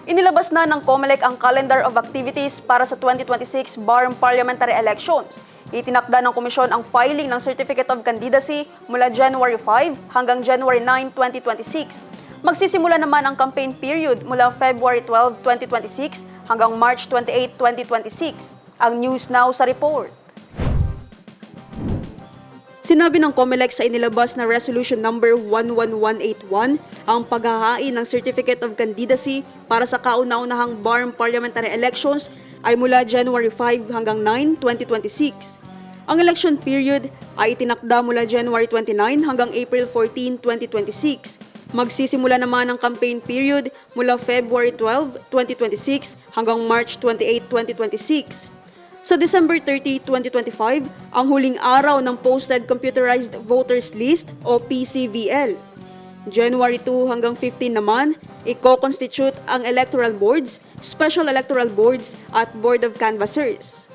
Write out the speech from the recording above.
Inilabas na ng COMELEC ang calendar of activities para sa 2026 BARM parliamentary elections. Itinakda ng komisyon ang filing ng Certificate of Candidacy mula January 5 hanggang January 9, 2026. Magsisimula naman ang campaign period mula February 12, 2026 hanggang March 28, 2026. Ang News Now sa report. Sinabi ng COMELEC sa inilabas na Resolution Number 11181 ang paghahain ng Certificate of Candidacy para sa kauna-unahang BARM parliamentary elections ay mula January 5 hanggang 9, 2026. Ang election period ay itinakda mula January 29 hanggang April 14, 2026. Magsisimula naman ang campaign period mula February 12, 2026 hanggang March 28, 2026. Sa December 30, 2025, ang huling araw ng Posted Computerized Voters List o PCVL. January 2 hanggang 15 naman, i-constitute ang electoral boards, special electoral boards at board of canvassers.